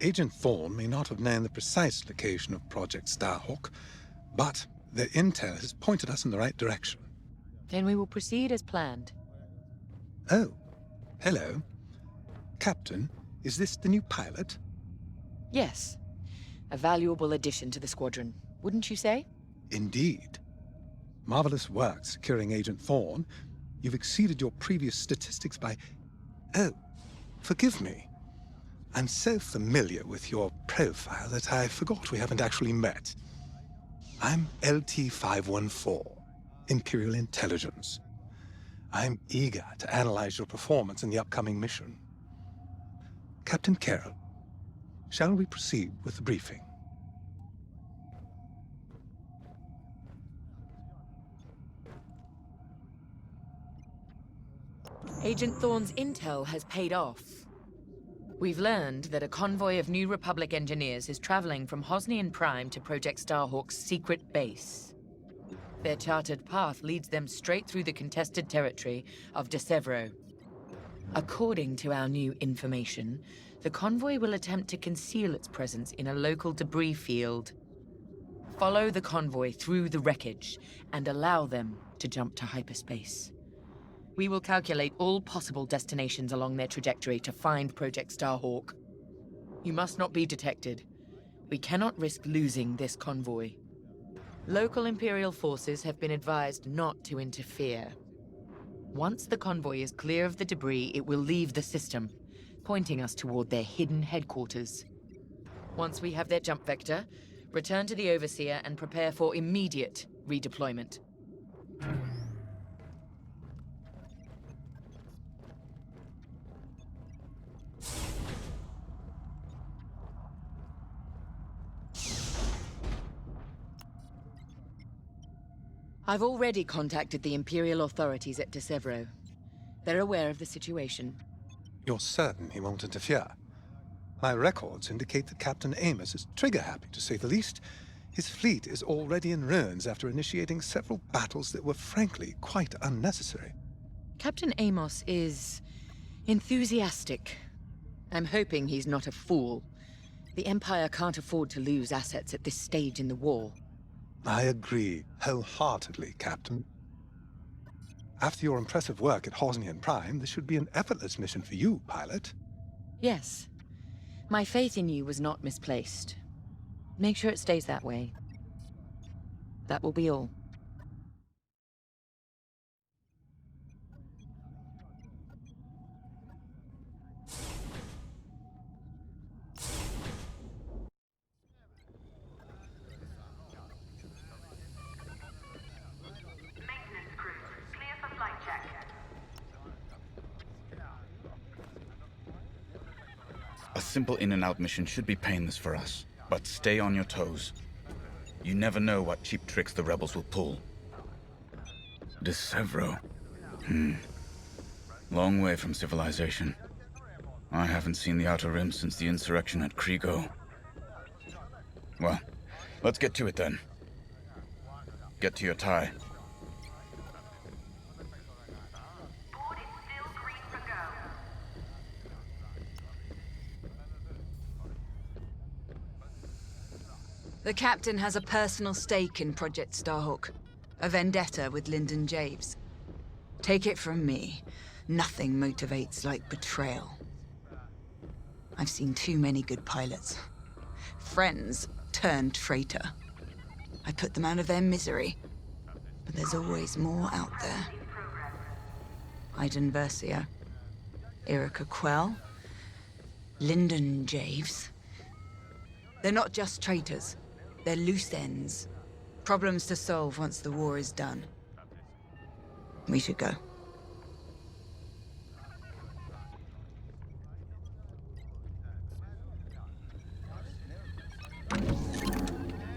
Agent Thorne may not have known the precise location of Project Starhawk, but their intel has pointed us in the right direction. Then we will proceed as planned. Oh, hello. Captain, is this the new pilot? Yes. A valuable addition to the squadron, wouldn't you say? Indeed. Marvelous work securing Agent Thorne. You've exceeded your previous statistics by... Oh, forgive me. I'm so familiar with your profile that I forgot we haven't actually met. I'm LT-514, Imperial Intelligence. I'm eager to analyze your performance in the upcoming mission. Captain Carroll, shall we proceed with the briefing? Agent Thorne's intel has paid off. We've learned that a convoy of New Republic engineers is traveling from Hosnian Prime to Project Starhawk's secret base. Their charted path leads them straight through the contested territory of De Severo. According to our new information, the convoy will attempt to conceal its presence in a local debris field. Follow the convoy through the wreckage and allow them to jump to hyperspace. We will calculate all possible destinations along their trajectory to find Project Starhawk. You must not be detected. We cannot risk losing this convoy. Local Imperial forces have been advised not to interfere. Once the convoy is clear of the debris, it will leave the system, pointing us toward their hidden headquarters. Once we have their jump vector, return to the Overseer and prepare for immediate redeployment. I've already contacted the Imperial authorities at De Severo. They're aware of the situation. You're certain he won't interfere? My records indicate that Captain Amos is trigger-happy, to say the least. His fleet is already in ruins after initiating several battles that were frankly quite unnecessary. Captain Amos is enthusiastic. I'm hoping he's not a fool. The Empire can't afford to lose assets at this stage in the war. I agree wholeheartedly, Captain. After your impressive work at Hosnian Prime, this should be an effortless mission for you, pilot. Yes. My faith in you was not misplaced. Make sure it stays that way. That will be all. A simple in-and-out mission should be painless for us, but stay on your toes. You never know what cheap tricks the rebels will pull. De Severo. Long way from civilization. I haven't seen the Outer Rim since the insurrection at Kriego. Well, let's get to it then. Get to your tie. The captain has a personal stake in Project Starhawk, a vendetta with Lyndon Javes. Take it from me, nothing motivates like betrayal. I've seen too many good pilots. Friends turned traitor. I put them out of their misery, but there's always more out there. Iden Versio, Erica Quell, Lyndon Javes. They're not just traitors. They're loose ends. Problems to solve once the war is done. We should go.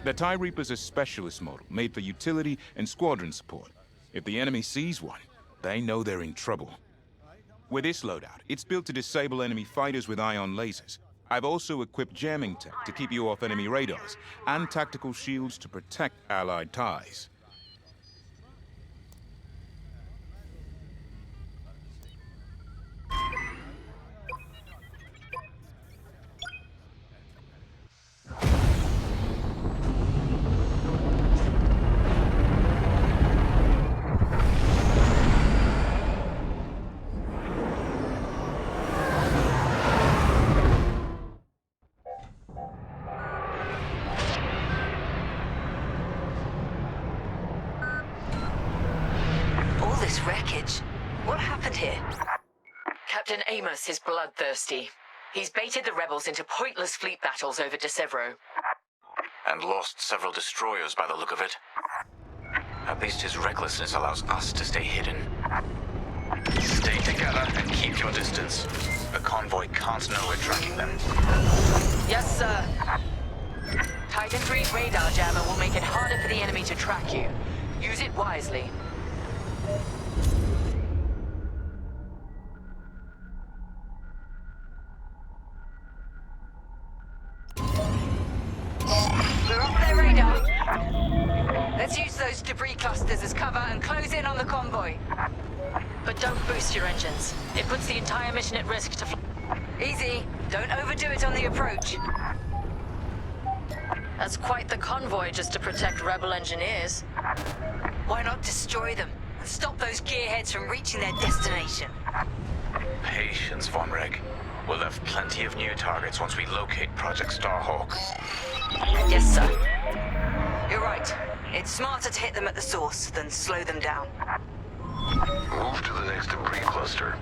The TIE Reaper's a specialist model, made for utility and squadron support. If the enemy sees one, they know they're in trouble. With this loadout, it's built to disable enemy fighters with ion lasers. I've also equipped jamming tech to keep you off enemy radars, and tactical shields to protect Allied TIEs. clear. Captain Amos is bloodthirsty. He's baited the rebels into pointless fleet battles over De Severo. And lost several destroyers by the look of it. At least his recklessness allows us to stay hidden. Stay together and keep your distance. The convoy can't know we're tracking them. Yes, sir. Titan 3's radar jammer will make it harder for the enemy to track you. Use it wisely. We're off their radar. Let's use those debris clusters as cover and close in on the convoy. But don't boost your engines. It puts the entire mission at risk to fly. Easy. Don't overdo it on the approach. That's quite the convoy just to protect rebel engineers. Why not destroy them and stop those gearheads from reaching their destination? Patience, Von Reg. We'll have plenty of new targets once we locate Project Starhawk. Yes, sir. You're right. It's smarter to hit them at the source than slow them down. Move to the next debris cluster.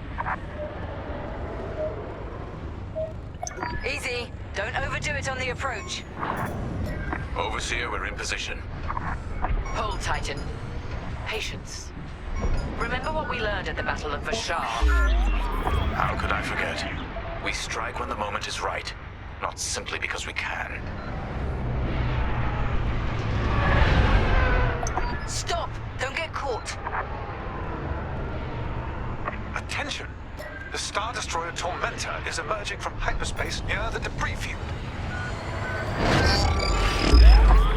Easy. Don't overdo it on the approach. Overseer, we're in position. Hold, Titan. Patience. Remember what we learned at the Battle of Vashar? How could I forget? We strike when the moment is right, not simply because we can. Stop! Don't get caught. Attention! The Star Destroyer Tormentor is emerging from hyperspace near the debris field.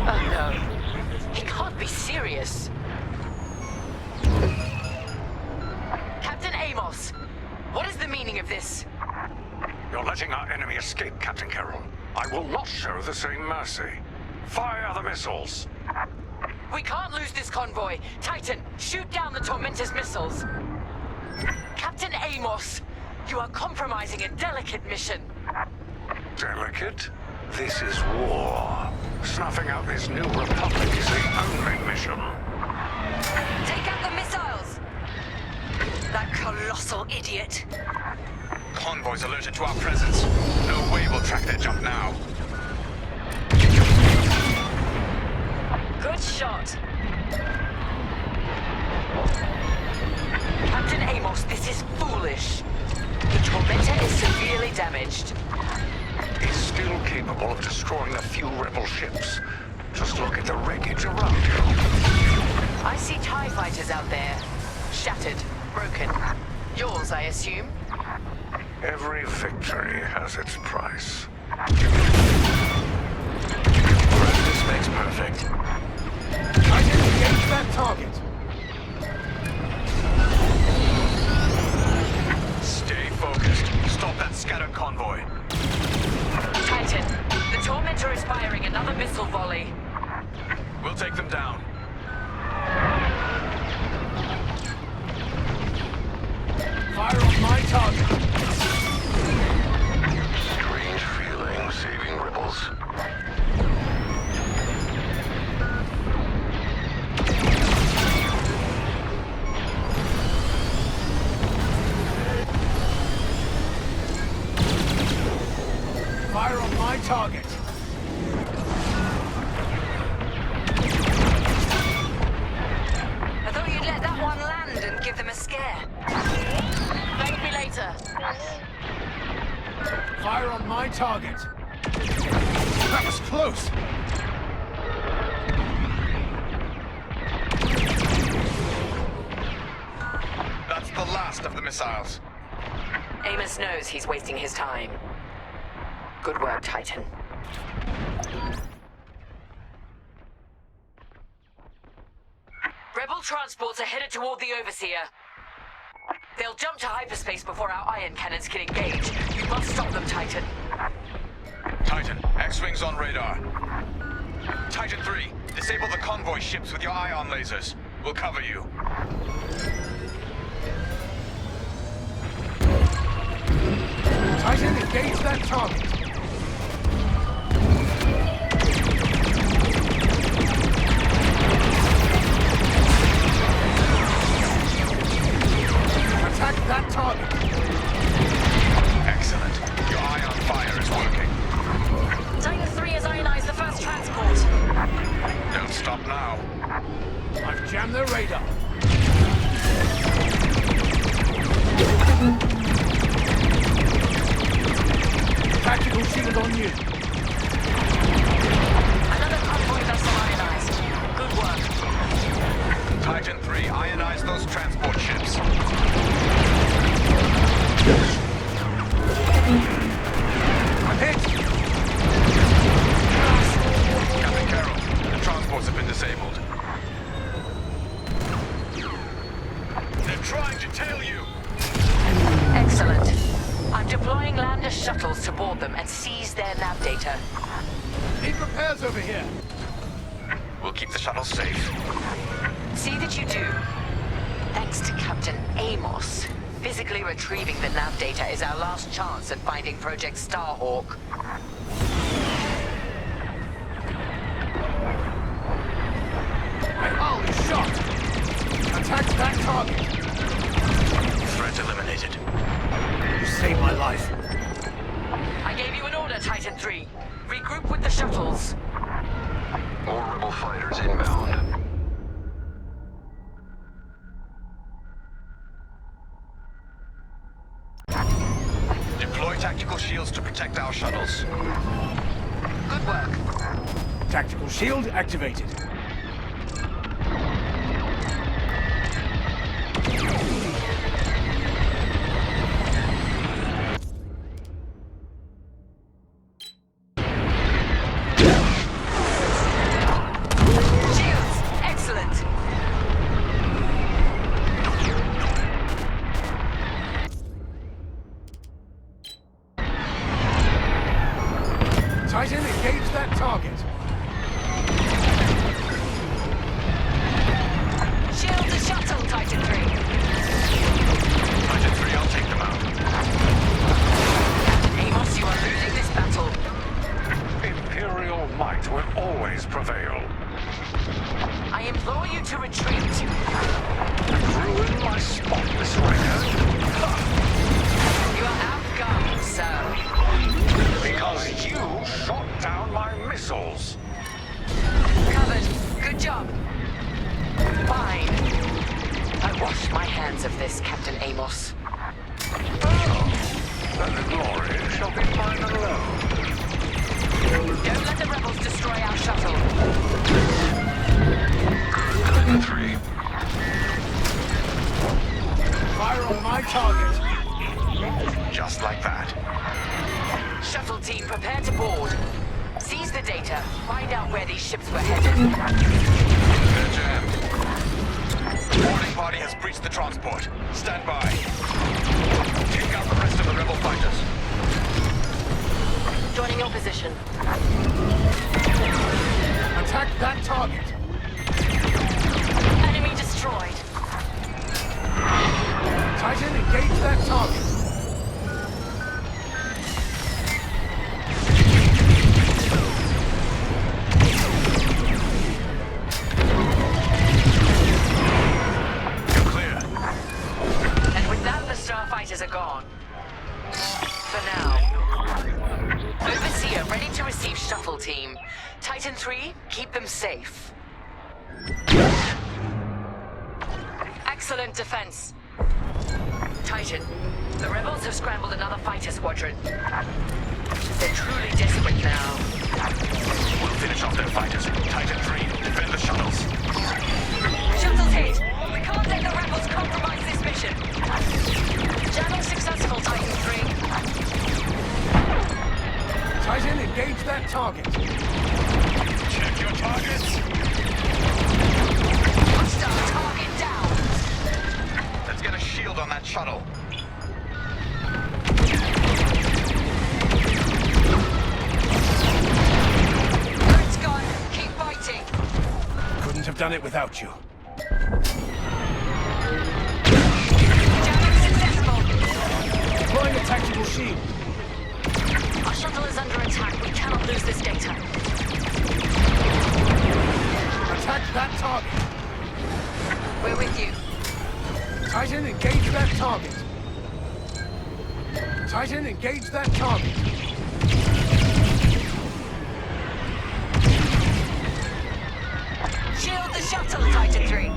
Oh no. He can't be serious. Captain Amos, what is the meaning of this? You're letting our enemy escape, Captain Carroll. I will not show the same mercy. Fire the missiles! We can't lose this convoy. Titan, shoot down the Tormentor's missiles. Captain Amos, you are compromising a delicate mission. Delicate? This is war. Snuffing out this new republic is the only mission. Take out the missiles! That colossal idiot. Convoys alerted to our presence. No way we'll track their jump now. Good shot. Captain Amos, this is foolish. The Tormentor is severely damaged. He's still capable of destroying a few rebel ships. Just look at the wreckage around you. I see TIE fighters out there. Shattered, broken. Yours, I assume? Every victory has its price. Practice makes perfect. I can engage that target. Stay focused. Stop that scattered convoy. Titan, the Tormentor is firing another missile volley. We'll take them down. Fire on my target. Strange feeling saving rebels. Fire on my target. I thought you'd let that one land and give them a scare. Thank me later. Fire on my target. That was close. That's the last of the missiles. Amos knows he's wasting his time. Good work, Titan. Rebel transports are headed toward the Overseer. They'll jump to hyperspace before our ion cannons can engage. You must stop them, Titan. Titan, X-Wings on radar. Titan 3, disable the convoy ships with your ion lasers. We'll cover you. Titan, engage that target. Attack that target. Excellent. Your ion fire is working. Titan 3 has ionized the first transport. Don't stop now. I've jammed their radar. Tactical shield on you. Another convoy vessel ionized. Good work. Titan 3, ionize those transport ships. I'm hit. Captain Carroll, the transports have been disabled. They're trying to tail you. Excellent. I'm deploying lander shuttles to board them and seize their nav data. Need repairs over here. We'll keep the shuttle safe. See that you do. Thanks to Captain Amos, physically retrieving the nav data is our last chance at finding Project Starhawk. My hull is shot. Attack that target. Threat eliminated. You saved my life. I gave you an order, Titan 3. Regroup with the shuttles. More rebel fighters inbound. Deploy tactical shields to protect our shuttles. Good work. Tactical shield activated. Shields, excellent. Titan, engage that target. Shield the shuttle, Titan 3. Titan 3, I'll take them out. Amos, you are losing this battle. Imperial might will always prevail. I implore you to retreat. Ruin my spotless record? You are outgunned, sir. Because you shot down my missiles. Covered. Good job. Fine. I wash my hands of this, Captain Amos. Oh, then the glory shall be mine alone. Don't let the rebels destroy our shuttle. Titan 3. Fire on my target. Just like that. Shuttle team, prepare to board. Seize the data. Find out where these ships were headed. They're jammed. Boarding party has breached the transport. Stand by. Take out the rest of the rebel fighters. Joining your position. Attack that target. Enemy destroyed. Titan, engage that target. You're clear. And with that, the starfighters are gone. For now. Overseer, ready to receive shuttle team. Titan 3, keep them safe. Excellent defense. Titan, the rebels have scrambled another fighter squadron. They're truly desperate now. We'll finish off their fighters. Titan 3, defend the shuttles. Shuttle's hit. We can't let the rebels compromise this mission. Jamming successful, Titan 3. Titan, engage that target. Check your targets. Hostile target down. Let's get a shield on that shuttle. It's gone. Keep fighting. Couldn't have done it without you. Jamming successful. Deploying a tactical shield. Our shuttle is under attack. We cannot lose this data. Attack that target. We're with you. Titan, engage that target. Titan, engage that target. Shield the shuttle, Titan 3.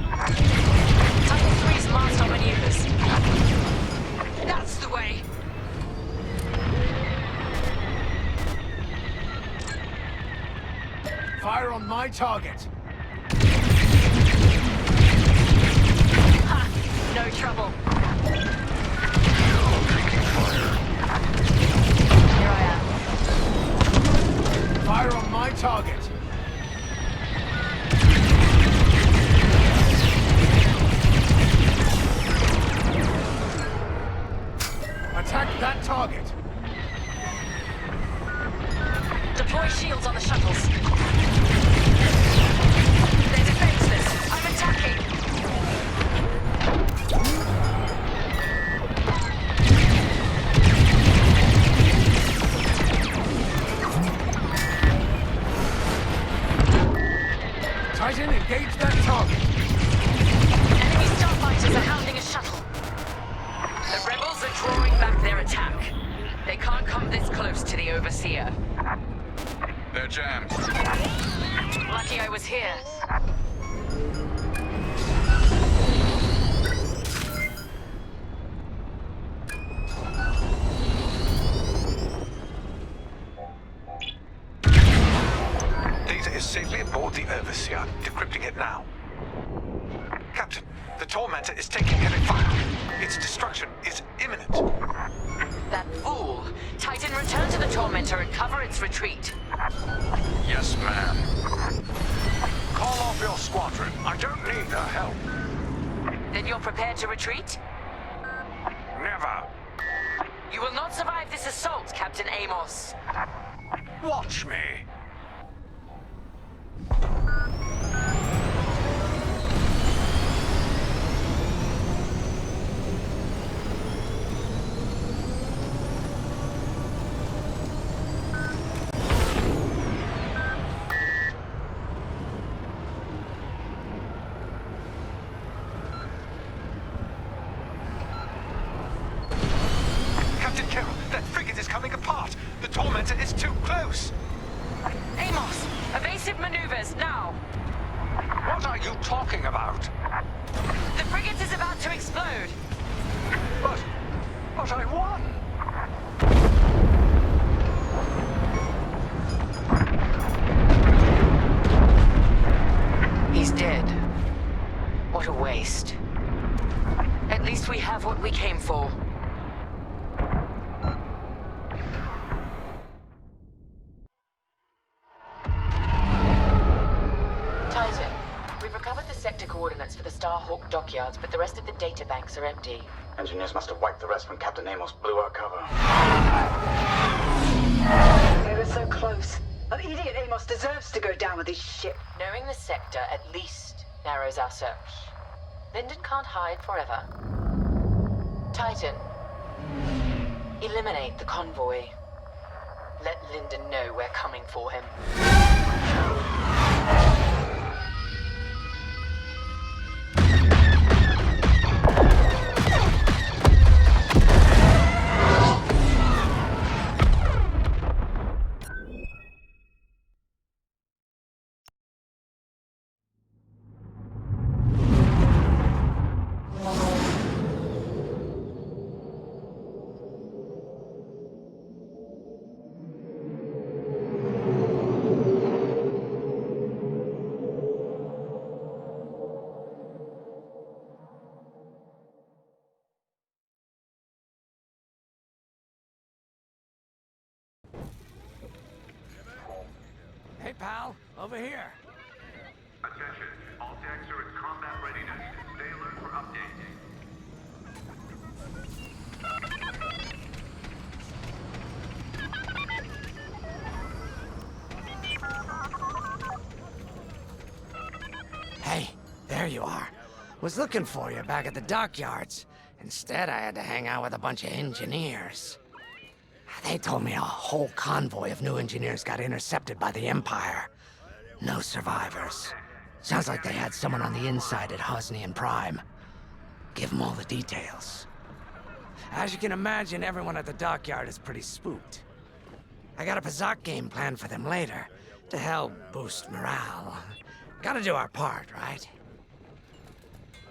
Titan 3's mast on maneuvers. That's the way. Fire on my target. Ha! No trouble. Here I am. Fire on my target. Attack that target. Deploy shields on the shuttles. They're defenseless. I'm attacking. Titan, engage that target. Enemy starfighters are hounding a shuttle. The rebels are drawing back their attack. They can't come this close to the Overseer. They're jammed. Lucky I was here. Data is safely aboard the Overseer. Decrypting it now. Captain, the Tormentor is taking heavy fire. Its destruction is imminent. That fool! Titan, return to the Tormentor and cover its retreat. Yes, ma'am. Call off your squadron. I don't need their help. Then you're prepared to retreat? Never. You will not survive this assault, Captain Amos. Watch me. That frigate is coming apart! The Tormentor is too close! Amos! Evasive maneuvers, now! What are you talking about? The frigate is about to explode! But I won! He's dead. What a waste. At least we have what we came for. Titan, we've recovered the sector coordinates for the Starhawk dockyards, but the rest of the data banks are empty. Engineers must have wiped the rest when Captain Amos blew our cover. They were so close. That idiot Amos deserves to go down with his ship. Knowing the sector at least narrows our search. Lyndon can't hide forever. Titan, eliminate the convoy. Let Lyndon know we're coming for him. Hey, pal, over here. Attention, all decks are in combat readiness. Stay alert for updates. Hey, there you are. Was looking for you back at the dockyards. Instead, I had to hang out with a bunch of engineers. They told me a whole convoy of new engineers got intercepted by the Empire. No survivors. Sounds like they had someone on the inside at Hosnian Prime. Give them all the details. As you can imagine, everyone at the dockyard is pretty spooked. I got a Pazak game planned for them later, to help boost morale. Gotta do our part, right?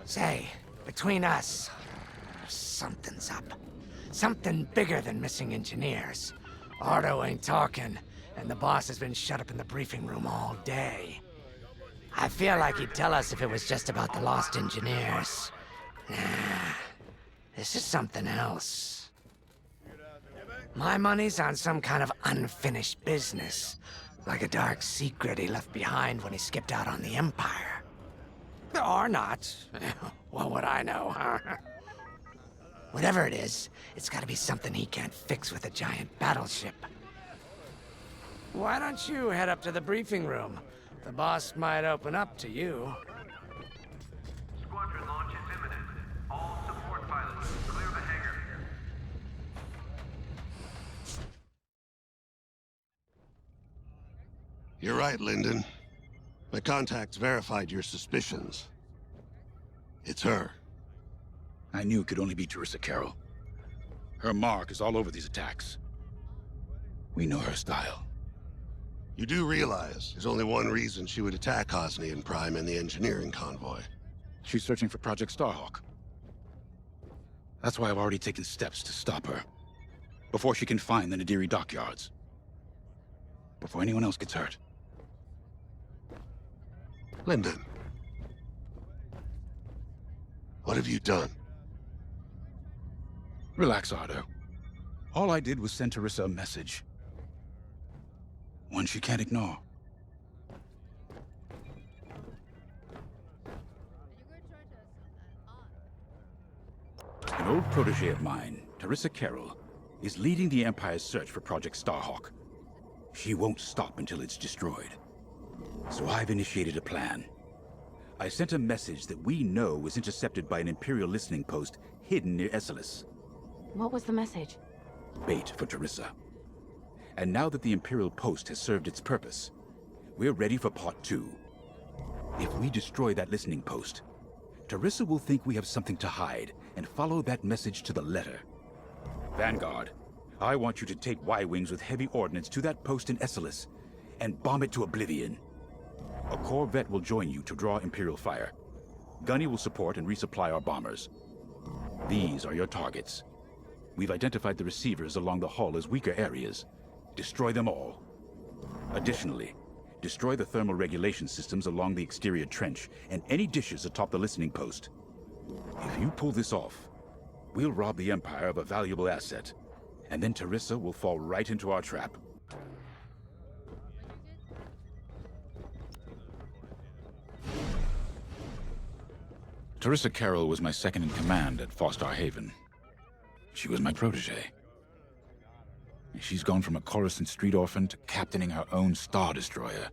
Say, between us, something's up. Something bigger than missing engineers. Ardo ain't talking, and the boss has been shut up in the briefing room all day. I feel like he'd tell us if it was just about the lost engineers. Nah, this is something else. My money's on some kind of unfinished business, like a dark secret he left behind when he skipped out on the Empire. Or not. What would I know, huh? Whatever it is, it's gotta be something he can't fix with a giant battleship. Why don't you head up to the briefing room? The boss might open up to you. Squadron launch is imminent. All support pilots, clear the hangar. You're right, Lyndon. My contacts verified your suspicions. It's her. I knew it could only be Teresa Carroll. Her mark is all over these attacks. We know her style. You do realize there's only one reason she would attack Hosni and Prime and the engineering convoy. She's searching for Project Starhawk. That's why I've already taken steps to stop her. Before she can find the Nadiri dockyards. Before anyone else gets hurt. Lyndon. What have you done? Relax, Ardo. All I did was send Teresa a message. One she can't ignore. An old protege of mine, Teresa Carroll, is leading the Empire's search for Project Starhawk. She won't stop until it's destroyed. So I've initiated a plan. I sent a message that we know was intercepted by an Imperial listening post hidden near Esselis. What was the message? Bait for Teresa. And now that the Imperial post has served its purpose, we're ready for part 2. If we destroy that listening post, Teresa will think we have something to hide and follow that message to the letter. Vanguard, I want you to take Y-Wings with heavy ordnance to that post in Esselis and bomb it to oblivion. A corvette will join you to draw Imperial fire. Gunny will support and resupply our bombers. These are your targets. We've identified the receivers along the hull as weaker areas. Destroy them all. Additionally, destroy the thermal regulation systems along the exterior trench and any dishes atop the listening post. If you pull this off, we'll rob the Empire of a valuable asset, and then Teresa will fall right into our trap. Teresa Carroll was my second in command at Fostar Haven. She was my protege. She's gone from a Coruscant street orphan to captaining her own Star Destroyer.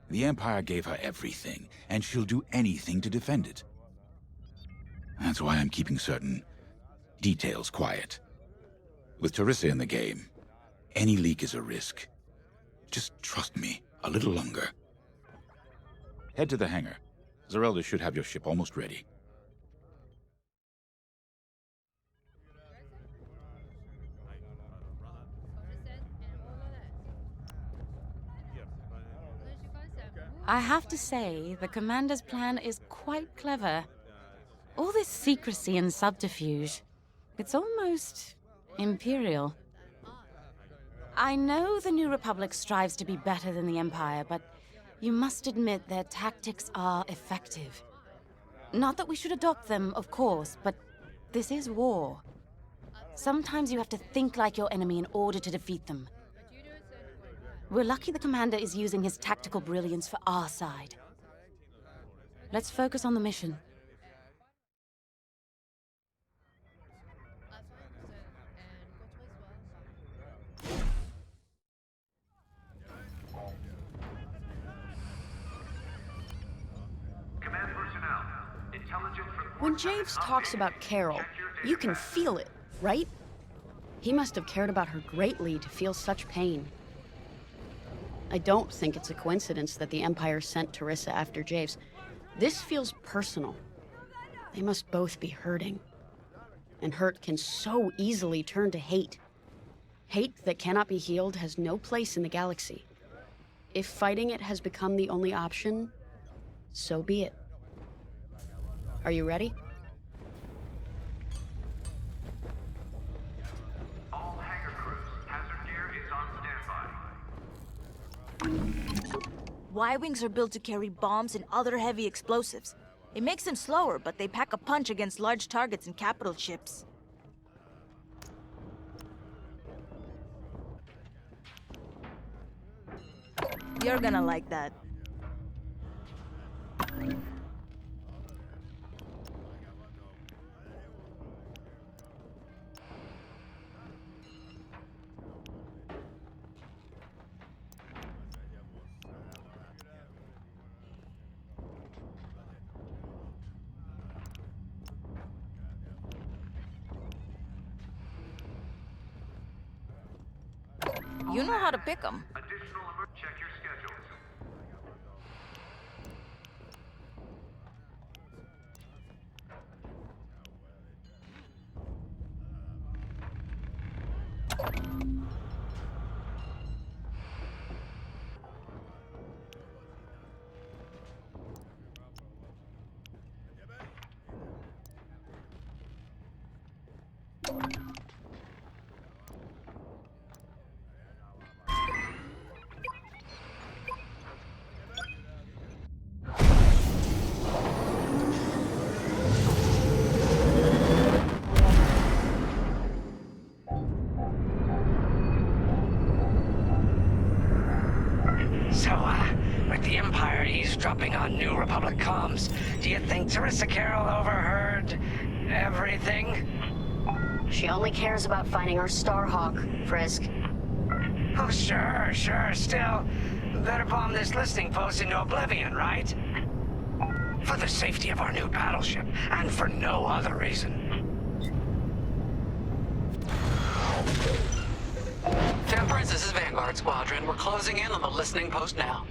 The Empire gave her everything, and she'll do anything to defend it. That's why I'm keeping certain details quiet. With Teresa in the game, any leak is a risk. Just trust me a little longer. Head to the hangar. Zerelda should have your ship almost ready. I have to say, the Commander's plan is quite clever. All this secrecy and subterfuge, it's almost Imperial. I know the New Republic strives to be better than the Empire, but you must admit their tactics are effective. Not that we should adopt them, of course, but this is war. Sometimes you have to think like your enemy in order to defeat them. We're lucky the Commander is using his tactical brilliance for our side. Let's focus on the mission. Command personnel, intelligence report. When Javes talks about Carol, you can feel it, right? He must have cared about her greatly to feel such pain. I don't think it's a coincidence that the Empire sent Teresa after Javes. This feels personal. They must both be hurting. and hurt can so easily turn to hate. Hate that cannot be healed has no place in the galaxy. If fighting it has become the only option, so be it. Are you ready? All hangar crews, hazard gear is on standby. Y-wings are built to carry bombs and other heavy explosives. It makes them slower, but they pack a punch against large targets and capital ships. You're gonna like that. You know how to pick them. Check your schedules. With the Empire eavesdropping on New Republic comms, do you think Teresa Carroll overheard everything? She only cares about finding our Starhawk, Frisk. Oh, sure. Still, better bomb this listening post into oblivion, right? For the safety of our new battleship, and for no other reason. Temperance, this is Vanguard Squadron. We're closing in on the listening post now.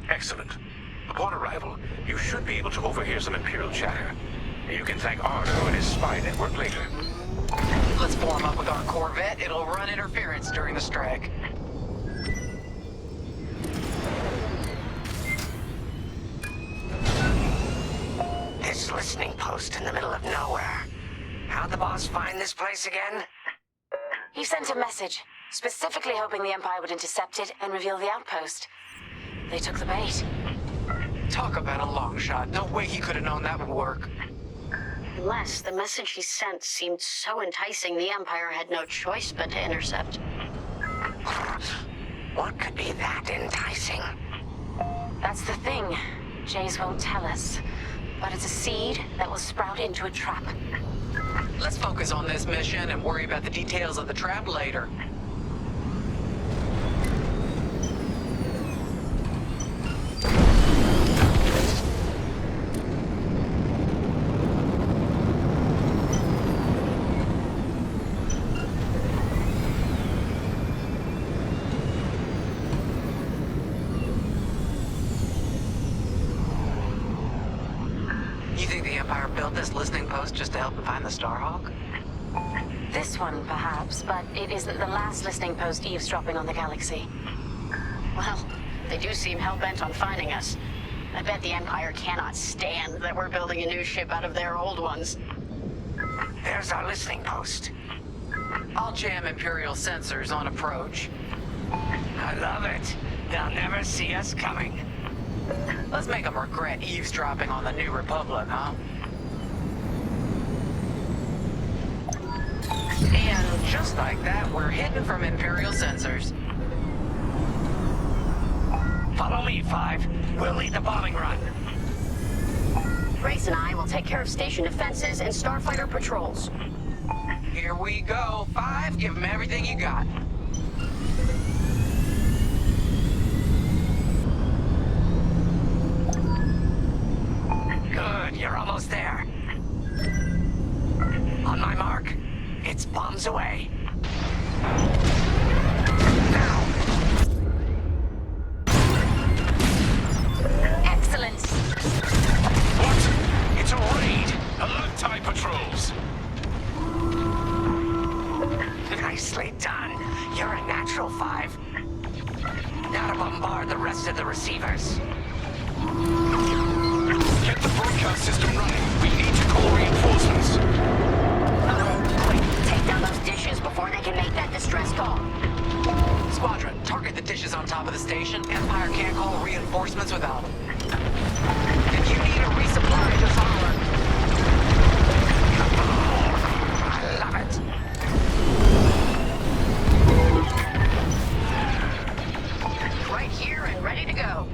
Excellent. Upon arrival, you should be able to overhear some Imperial chatter. You can thank Ardo and his spy network later. Let's form up with our Corvette. It'll run interference during the strike. This listening post in the middle of nowhere. How'd the boss find this place again? He sent a message, specifically hoping the Empire would intercept it and reveal the outpost. They took the bait. Talk about a long shot. No way he could have known that would work. Unless the message he sent seemed so enticing, the Empire had no choice but to intercept. What could be that enticing? That's the thing. Jays won't tell us. But it's a seed that will sprout into a trap. Let's focus on this mission and worry about the details of the trap later. You think the Empire built this listening post just to help them find the Starhawk? This one, perhaps, but it isn't the last listening post eavesdropping on the galaxy. Well, they do seem hell-bent on finding us. I bet the Empire cannot stand that we're building a new ship out of their old ones. There's our listening post. I'll jam Imperial sensors on approach. I love it. They'll never see us coming. Let's make them regret eavesdropping on the New Republic, huh? And just like that, we're hidden from Imperial sensors. Follow me, Five. We'll lead the bombing run. Grace and I will take care of station defenses and starfighter patrols. Here we go. Five, give them everything you got. Good, you're almost there. On my mark, it's bombs away. Now! Excellent! What? It's a raid! Alert TIE patrols! Nicely done. You're a natural 5. Now to bombard the rest of the receivers. Get the broadcast system running. We need to call reinforcements. Quick, take down those dishes before they can make that distress call. Squadron, target the dishes on top of the station. Empire can't call reinforcements without them. If you need a resupply, just holler. I love it. Right here and ready to go.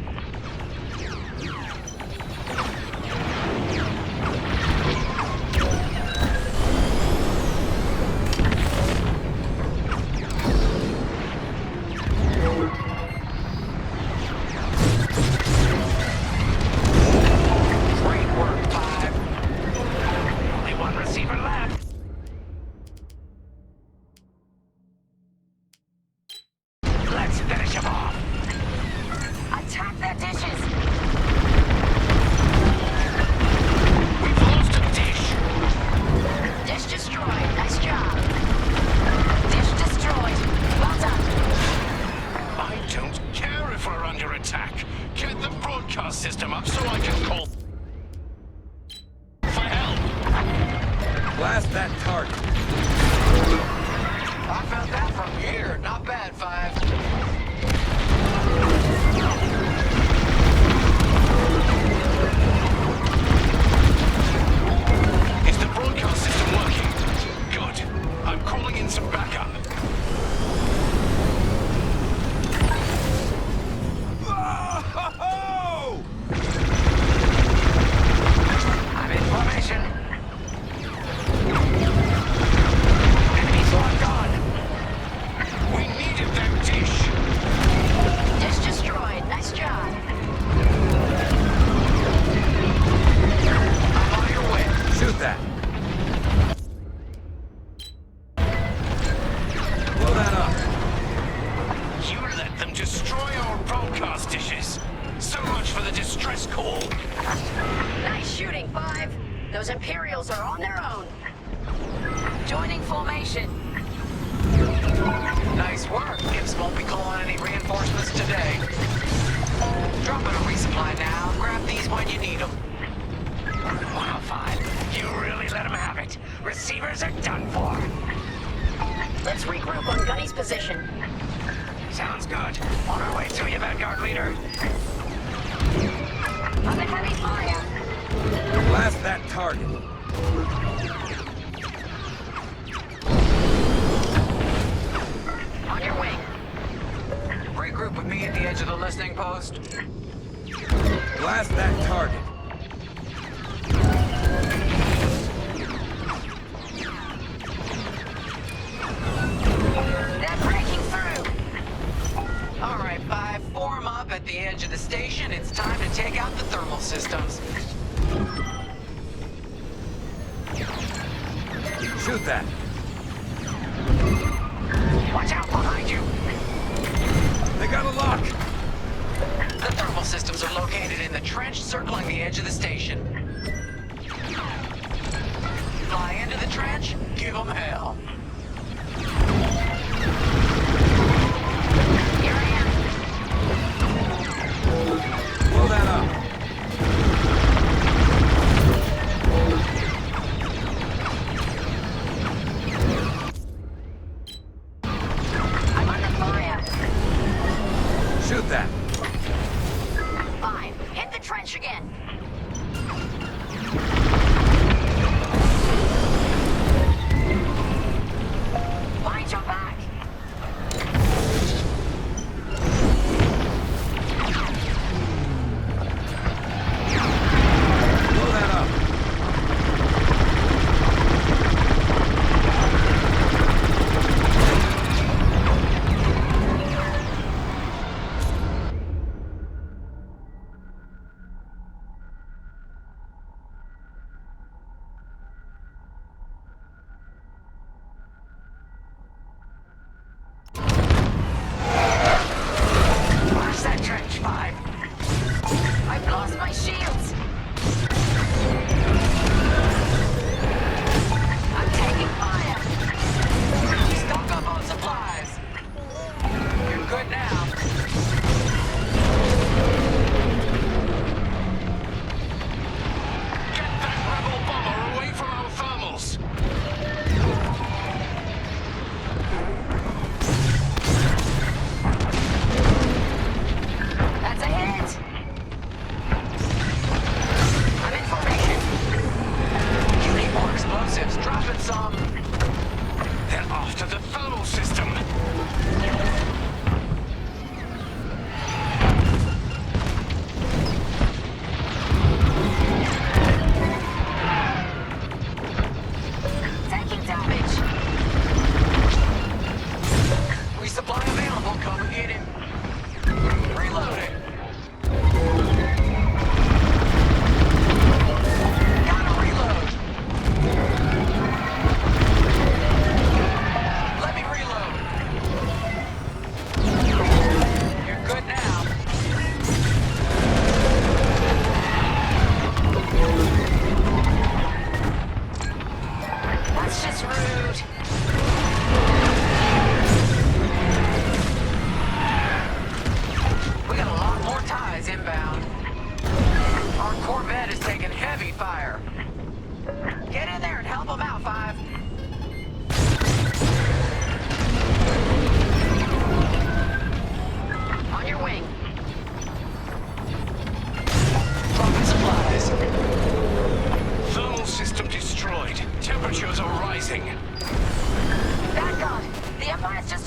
Great work, 5. Only one receiver left. Let's finish him off. Attack their dishes. We've lost a dish. Dish destroyed. Nice job. Dish destroyed. Well done. I don't care if we're under attack. Get the broadcast system up so I can call for help. Blast that target. I found that from here. Not bad, 5. Is the broadcast system working? Good. I'm calling in some backup. Oh! I'm in formation. Enemies locked on. We needed that dish. Dish destroyed. Nice job. I'm on your way. Shoot that. Blow that up. You let them destroy our broadcast dishes. So much for the distress call. Nice shooting, 5. Those Imperials are on their own. Joining formation. Nice work. Gibbs won't be calling any reinforcements today. Dropping a resupply now. Grab these when you need them. Wow, 5. You really let him have it. Receivers are done for. Let's regroup on Gunny's position. Sounds good. On our way to you, Vanguard Leader. Under heavy fire. Blast that target. On your wing. Regroup with me at the edge of the listening post. Blast that target. They're breaking through. All right, 5. Form up at the edge of the station. It's time to take out the thermal systems. Shoot that. Watch out behind you. They got a lock. The thermal systems are located in the trench circling the edge of the station. Fly into the trench, give them hell. Here I am. Blow that up. I'm under fire. Shoot that. 5. Hit the trench again.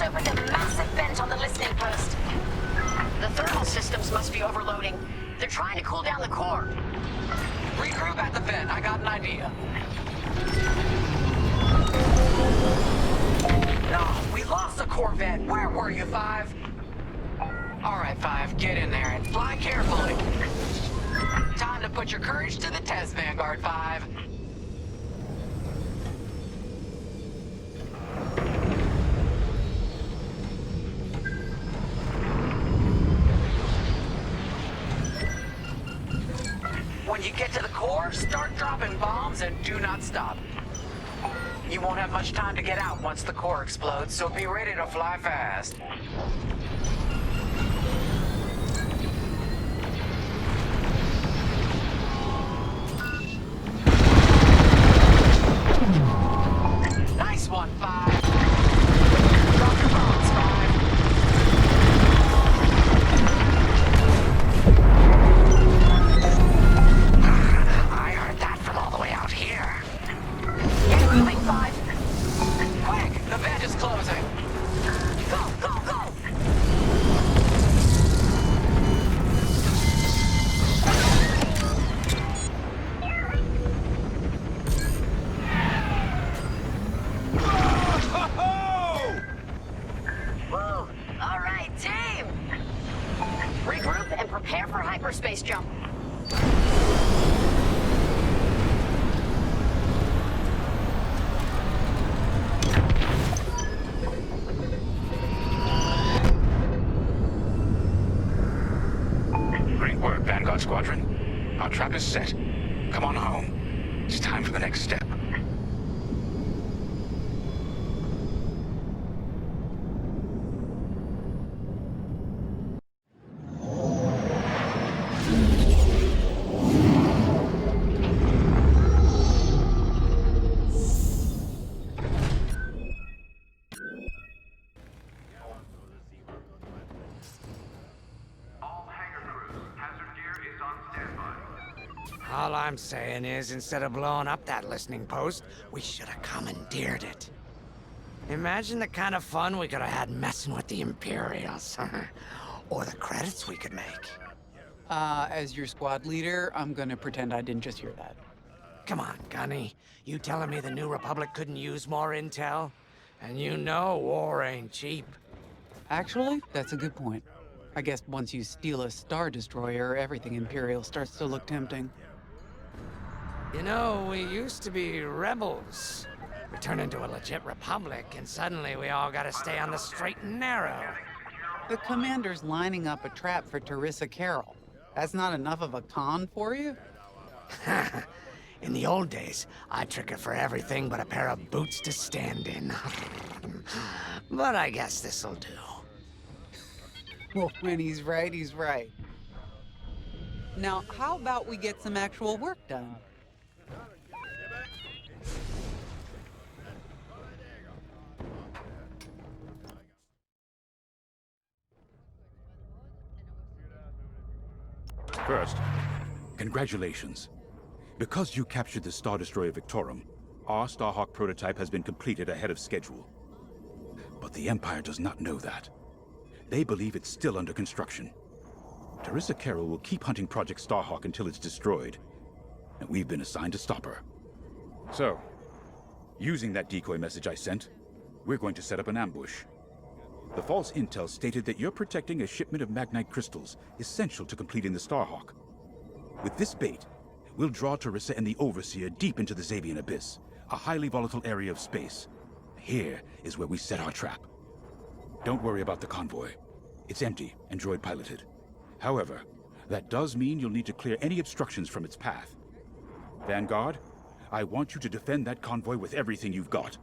just opened a massive vent on the listening post. The thermal systems must be overloading. They're trying to cool down the core. Regroup at the vent. I got an idea. No, we lost the core vent. Where were you, Five? All right, Five, get in there and fly carefully. Time to put your courage to the test, Vanguard 5. When you get to the core, start dropping bombs and do not stop. You won't have much time to get out once the core explodes, so be ready to fly fast. Nice one, Five. Drop your bombs, Five. I heard that from all the way out here. Get moving, Five. Quick, the vent is closing. Go, go, go! Woo! All right, team! Regroup and prepare for hyperspace jump. Great work, Vanguard Squadron. Our trap is set. Come on home. It's time for the next step. All I'm saying is, instead of blowing up that listening post, we should have commandeered it. Imagine the kind of fun we could have had messing with the Imperials. Or the credits we could make. As your squad leader, I'm gonna pretend I didn't just hear that. Come on, Gunny. You telling me the New Republic couldn't use more intel? And you know war ain't cheap. Actually, that's a good point. I guess once you steal a Star Destroyer, everything Imperial starts to look tempting. You know, we used to be rebels. We turned into a legit republic, and suddenly we all gotta stay on the straight and narrow. The commander's lining up a trap for Teresa Carroll. That's not enough of a con for you? In the old days, I'd trick her for everything but a pair of boots to stand in. But I guess this'll do. Well, when he's right, he's right. Now, how about we get some actual work done? First, congratulations. Because you captured the Star Destroyer Victorum, our Starhawk prototype has been completed ahead of schedule. But the Empire does not know that. They believe it's still under construction. Teresa Carroll will keep hunting Project Starhawk until it's destroyed, and we've been assigned to stop her. So, using that decoy message I sent, we're going to set up an ambush. The false intel stated that you're protecting a shipment of Magnite crystals essential to completing the Starhawk. With this bait, we'll draw Teresa and the Overseer deep into the Xavian Abyss, a highly volatile area of space. Here is where we set our trap. Don't worry about the convoy. It's empty and droid-piloted. However, that does mean you'll need to clear any obstructions from its path. Vanguard, I want you to defend that convoy with everything you've got.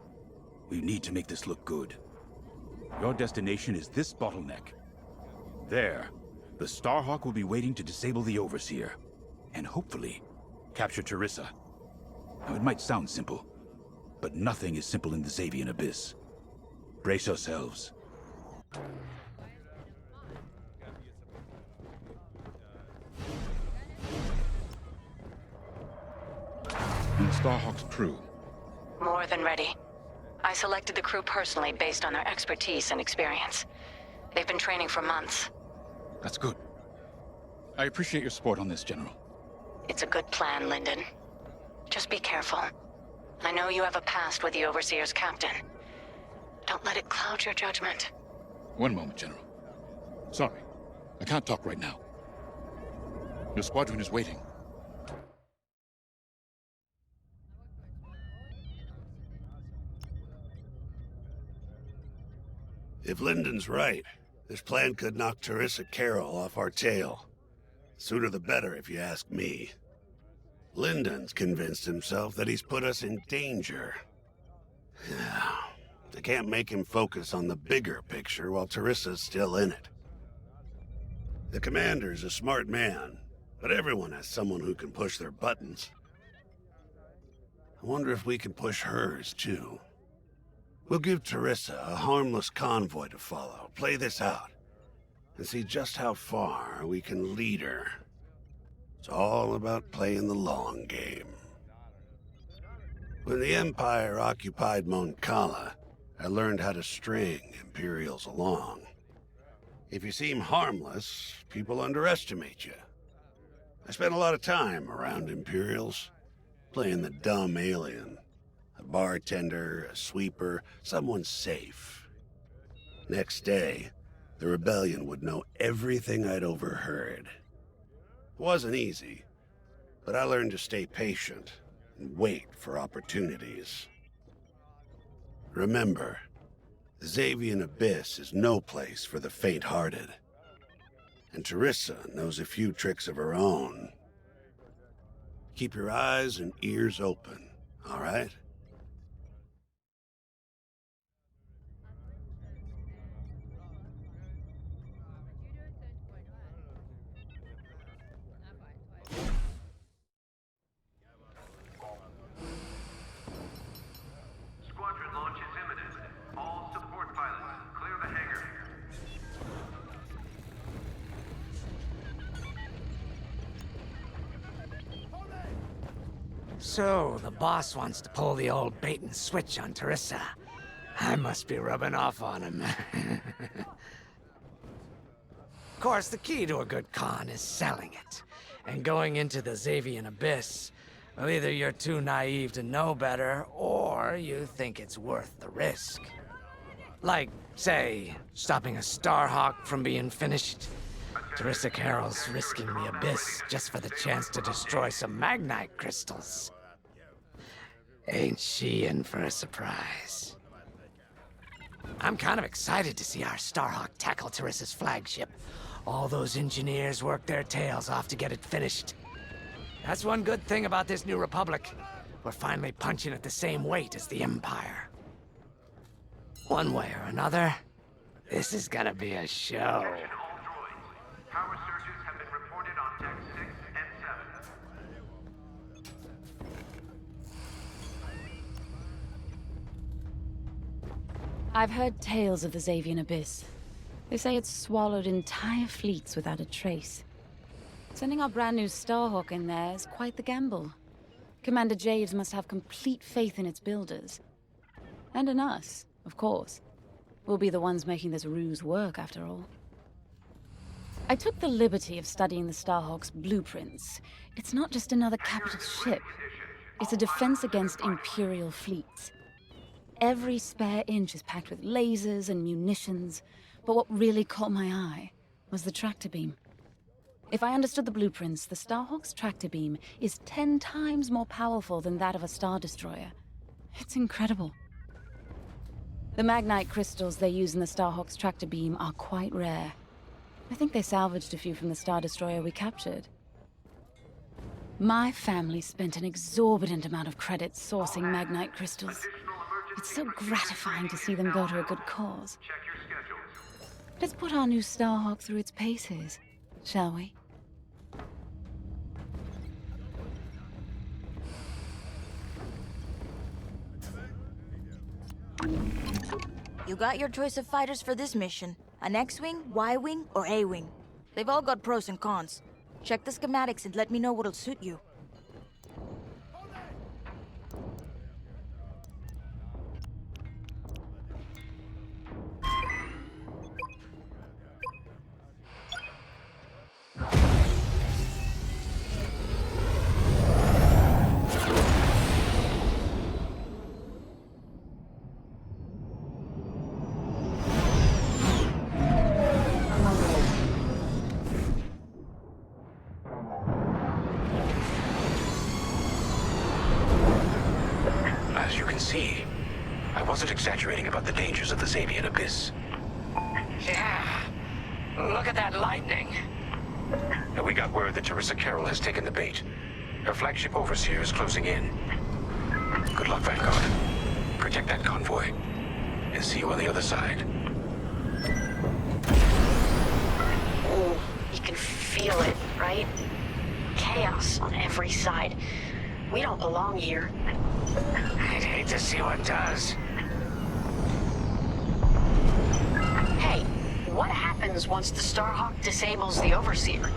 We need to make this look good. Your destination is this bottleneck. There, the Starhawk will be waiting to disable the Overseer, and hopefully, capture Teresa. Now, it might sound simple, but nothing is simple in the Xavian Abyss. Brace yourselves. And the Starhawk's crew. More than ready. I selected the crew personally based on their expertise and experience. They've been training for months. That's good. I appreciate your support on this, General. It's a good plan, Lyndon. Just be careful. I know you have a past with the Overseer's captain. Don't let it cloud your judgment. One moment, General. Sorry, I can't talk right now. Your squadron is waiting. If Lyndon's right, this plan could knock Teresa Carroll off our tail. Sooner the better, if you ask me. Lyndon's convinced himself that he's put us in danger. They can't make him focus on the bigger picture while Teresa's still in it. The commander's a smart man, but everyone has someone who can push their buttons. I wonder if we can push hers, too. We'll give Teresa a harmless convoy to follow, play this out, and see just how far we can lead her. It's all about playing the long game. When the Empire occupied Moncala, I learned how to string Imperials along. If you seem harmless, people underestimate you. I spent a lot of time around Imperials, playing the dumb alien. A bartender, a sweeper, someone safe. Next day, the rebellion would know everything I'd overheard. It wasn't easy, but I learned to stay patient and wait for opportunities. Remember, the Xavian Abyss is no place for the faint-hearted. And Teresa knows a few tricks of her own. Keep your eyes and ears open, all right? Squadron launch is imminent. All support pilots, clear the hangar. So, the boss wants to pull the old bait and switch on Teresa. I must be rubbing off on him. Of course, the key to a good con is selling it. And going into the Xavian Abyss, well, either you're too naive to know better, or you think it's worth the risk. Like, say, stopping a Starhawk from being finished. Teresa Carroll's risking the Abyss just for the chance to destroy some Magnite crystals. Ain't she in for a surprise? I'm kind of excited to see our Starhawk tackle Teresa's flagship. All those engineers work their tails off to get it finished. That's one good thing about this new Republic. We're finally punching at the same weight as the Empire. One way or another, this is gonna be a show. Power surges have been reported on deck 6 and 7. I've heard tales of the Xavian Abyss. They say it's swallowed entire fleets without a trace. Sending our brand new Starhawk in there is quite the gamble. Commander Javes must have complete faith in its builders. And in us, of course. We'll be the ones making this ruse work, after all. I took the liberty of studying the Starhawk's blueprints. It's not just another capital ship. It's a defense against Imperial fleets. Every spare inch is packed with lasers and munitions, but what really caught my eye was the tractor beam. If I understood the blueprints, the Starhawk's tractor beam is 10 times more powerful than that of a Star Destroyer. It's incredible. The Magnite crystals they use in the Starhawk's tractor beam are quite rare. I think they salvaged a few from the Star Destroyer we captured. My family spent an exorbitant amount of credits sourcing Magnite crystals. It's so gratifying to see them go to a good cause. Let's put our new Starhawk through its paces, shall we? You got your choice of fighters for this mission. An X-Wing, Y-Wing, or A-Wing. They've all got pros and cons. Check the schematics and let me know what'll suit you. dangers of the Xavier Abyss. Yeah. Look at that lightning. And we got word that Teresa Carroll has taken the bait. Her flagship overseer is closing in. Good luck, Vanguard. Protect that convoy. And see you on the other side. Oh, you can feel it, right? Chaos on every side. We don't belong here. I'd hate to see what does. Hey, what happens once the Starhawk disables the Overseer?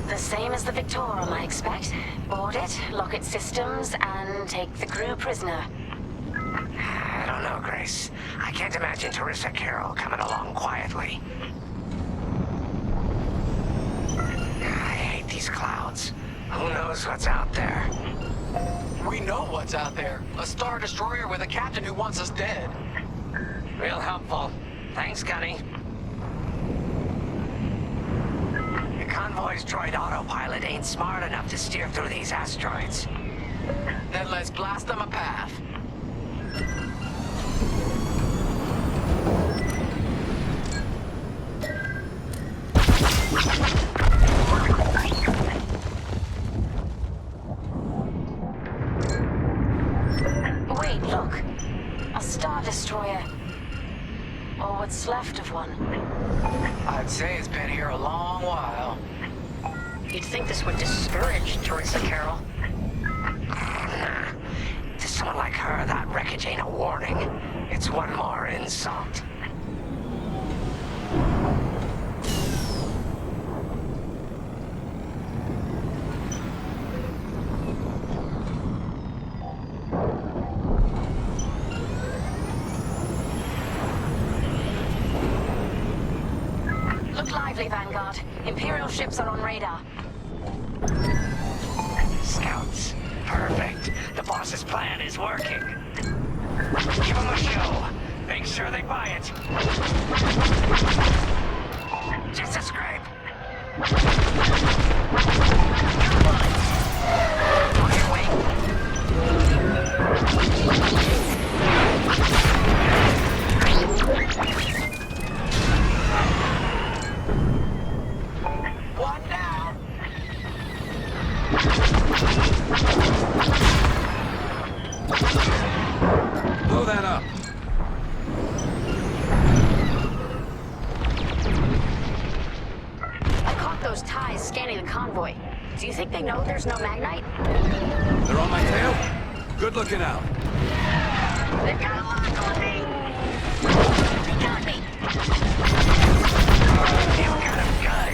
The same as the Victorum, I expect. Board it, lock its systems, and take the crew prisoner. I don't know, Grace. I can't imagine Teresa Carroll coming along quietly. I hate these clouds. Who knows what's out there? We know what's out there. A Star Destroyer with a captain who wants us dead. Real helpful. Thanks, Gunny. The convoy's droid autopilot ain't smart enough to steer through these asteroids. Then let's blast them a path. Wait, look. A Star Destroyer. Or what's left of one. I'd say it's been here a long while. You'd think this would discourage Teresa Carroll. To someone like her, that wreckage ain't a warning. It's one more insult. Look lively, Vanguard. Imperial ships are on radar. Scouts. Perfect. The boss's plan is working. Give them a show. Make sure they buy it. Just a scrape. On your way. One down. Blow that up. I caught those ties scanning the convoy. Do you think they know there's no Magnite? They're on my tail? Good looking out. They've got a lock on me. They got me. You got him good.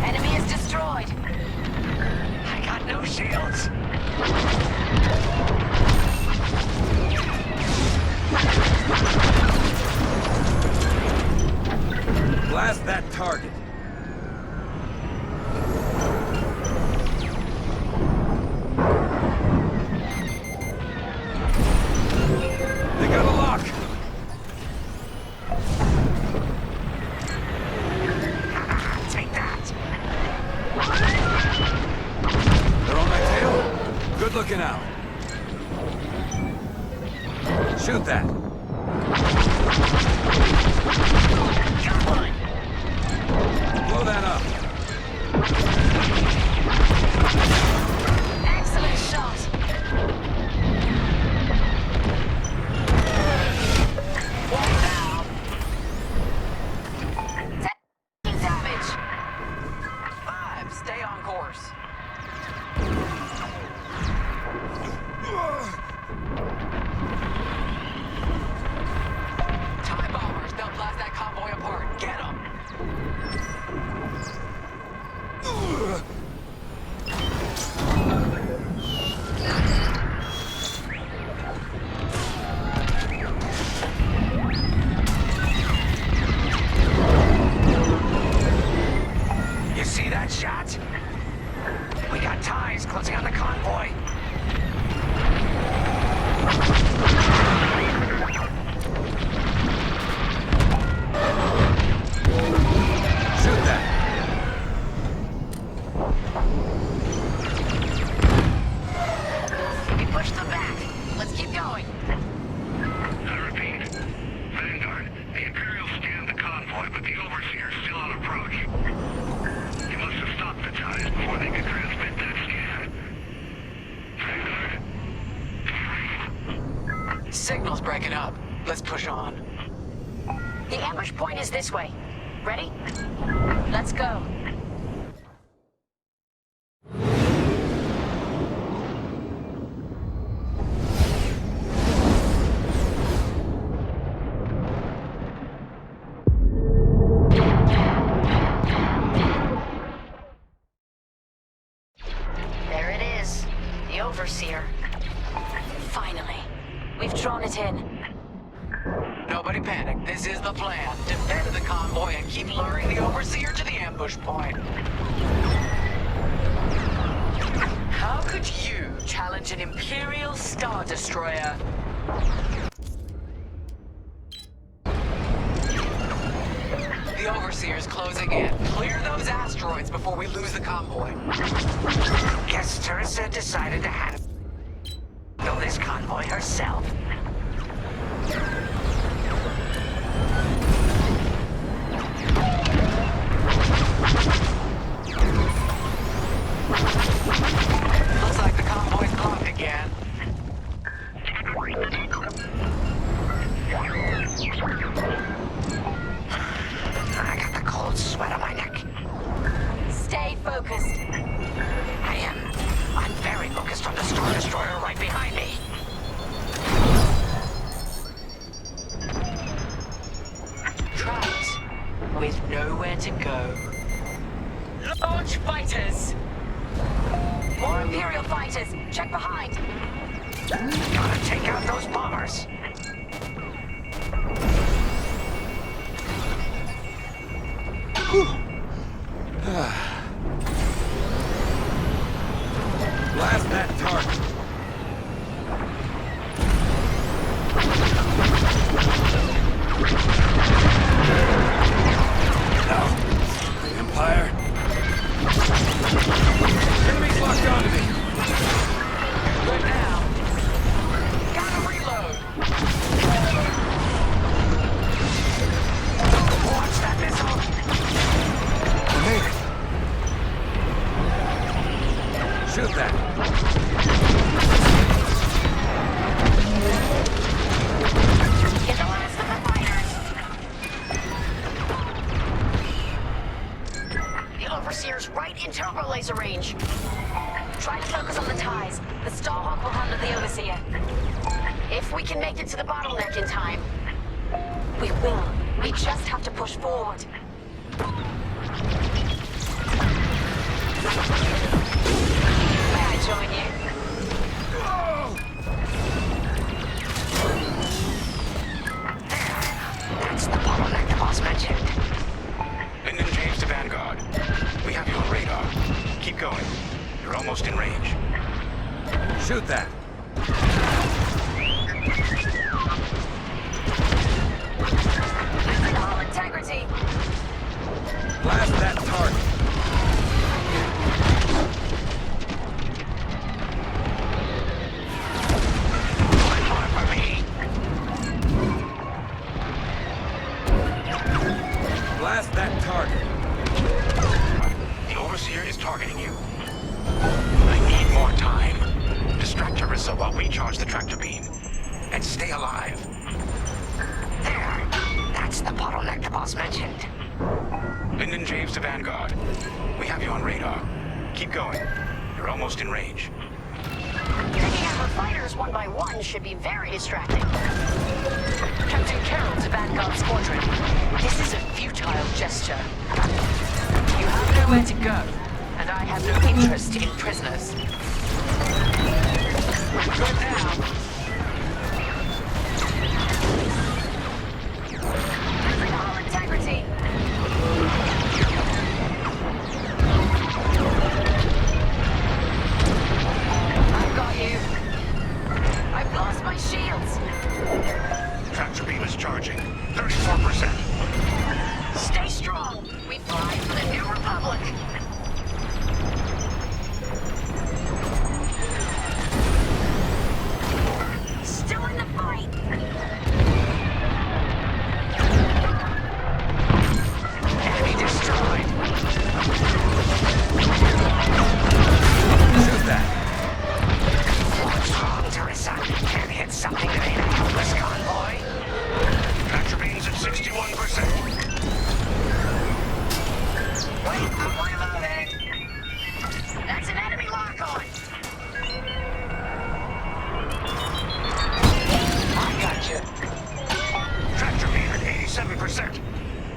Enemy is destroyed. I got no shields. Blast that target. They got a lock. Take that. They're on my tail? Good looking out. Shoot that. Blow that up. Excellent shot. One down. Taking damage. 5, stay on course. TIE bombers, they'll blast that convoy apart. Get them. going? I repeat. Vanguard, the Imperials scanned the convoy, but the Overseer's still on approach. They must have stopped the ties before they could transmit that scan. Vanguard? Signal's breaking up. Let's push on. The ambush point is this way. Ready? Let's go. There it is. The Overseer. Finally. We've drawn it in. Nobody panic. This is the plan. Defend the convoy and keep luring the Overseer to the ambush point. How could you challenge an Imperial Star Destroyer? The Overseer's closing in. Clear those asteroids before we lose the convoy. Guess Teresa decided to handle this convoy herself. Looks like the convoy's blocked again. I got the cold sweat on my neck. Stay focused. I am. I'm very focused on the Star Destroyer right behind me. Trapped with nowhere to go. Launch fighters! More Imperial fighters. Check behind. Gotta take out those bombers. Blast that target. No. The Empire. Enemies locked onto me. Good now. Gotta reload. Watch that missile. I made it. Shoot that. Get the last of the fighters. The Overseer's right internal laser range. Try to focus on the ties. The Starhawk will handle the Overseer. If we can make it to the bottleneck in time, we will. We just have to push forward. May I join you? That's the bottleneck the boss mentioned. Lyndon James to Vanguard. We have you on radar. Keep going. You're almost in range. Shoot that. Losing all integrity. Blast that target. Blast that target. The Overseer is targeting you. I need more time. Distract Teresa while we charge the tractor beam. And stay alive. There. That's the bottleneck the boss mentioned. Lyndon James to Vanguard. We have you on radar. Keep going. You're almost in range. Taking out our fighters one by one should be very distracting. Captain Carroll to Vanguard Squadron. This is a futile gesture. You have nowhere to go, and I have no interest in prisoners. Good now. Losing all integrity. I've got you. I've lost my shields. Tractor beam is charging. 34%. Stay strong. We fly for the New Republic.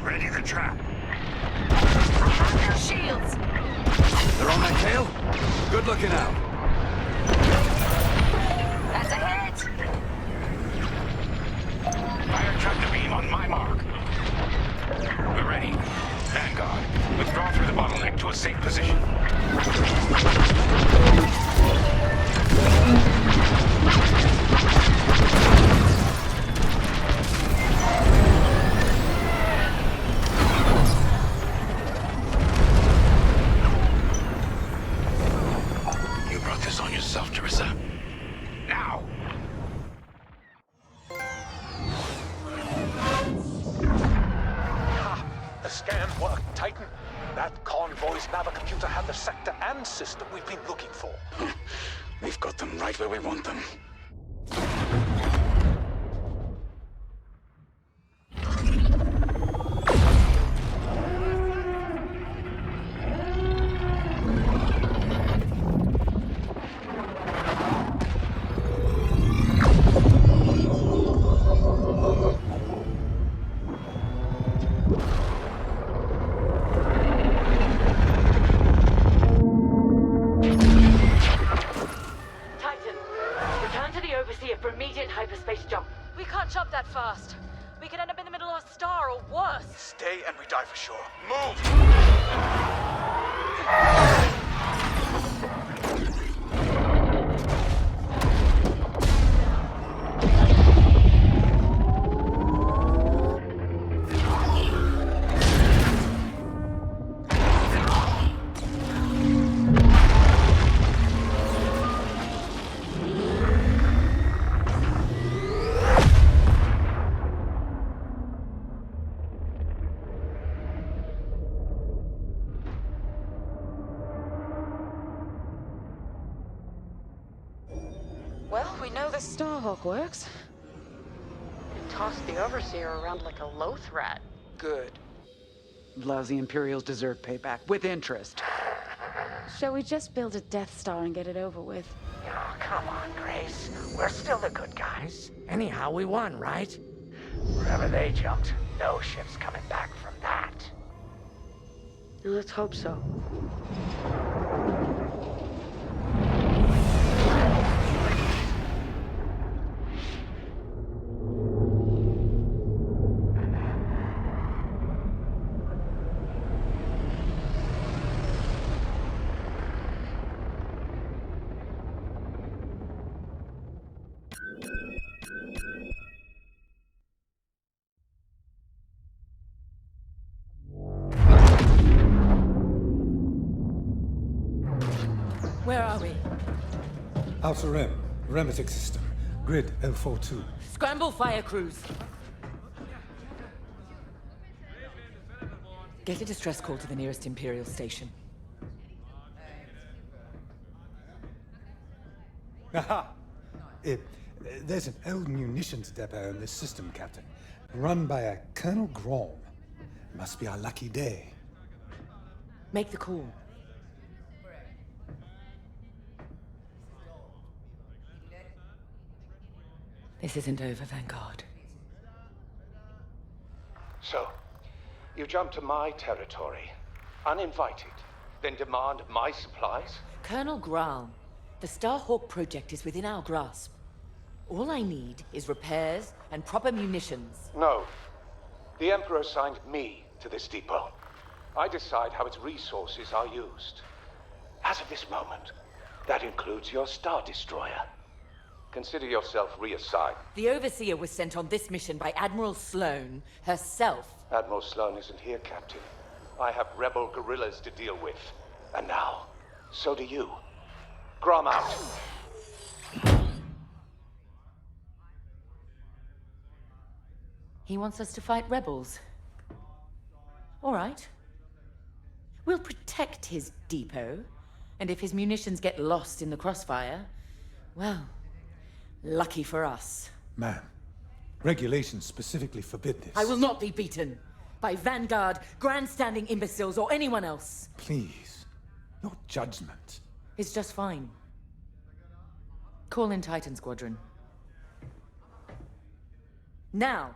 Ready the trap. Their shields! They're on my tail? Good looking out. That's a hit! Fire tractor beam on my mark. We're ready. Vanguard, withdraw through the bottleneck to a safe position. You brought this on yourself, Teresa. Now! The scan worked, Titan. That convoy's navicomputer had the sector and system we've been looking for. We've got them right where we want them. Titan, return to the Overseer for immediate hyperspace jump. We can't jump that fast. We could end up in the middle of a star or worse. Stay and we die for sure. Well, we know this Starhawk works. Toss the Overseer around like a loath rat. Good. Lousy Imperials deserve payback, with interest. Shall we just build a Death Star and get it over with? Oh, come on, Grace. We're still the good guys. Anyhow, we won, right? Wherever they jumped, no ship's coming back from that. Let's hope so. Where are we? Outer Rim, Remetic System, Grid 042. Scramble fire crews. Get a distress call to the nearest Imperial station. Aha! There's an old munitions depot in this system, Captain. Run by a Colonel Grom. Must be our lucky day. Make the call. This isn't over, Vanguard. So, you jump to my territory, uninvited, then demand my supplies? Colonel Graal, the Starhawk project is within our grasp. All I need is repairs and proper munitions. No. The Emperor assigned me to this depot. I decide how its resources are used. As of this moment, that includes your Star Destroyer. Consider yourself reassigned. The Overseer was sent on this mission by Admiral Sloane herself. Admiral Sloane isn't here, Captain. I have rebel guerrillas to deal with. And now, so do you. Grom out. He wants us to fight rebels. All right. We'll protect his depot, and if his munitions get lost in the crossfire, well, lucky for us. Ma'am, regulations specifically forbid this. I will not be beaten by Vanguard, grandstanding imbeciles, or anyone else. Please, your judgment. It's just fine. Call in Titan Squadron. Now!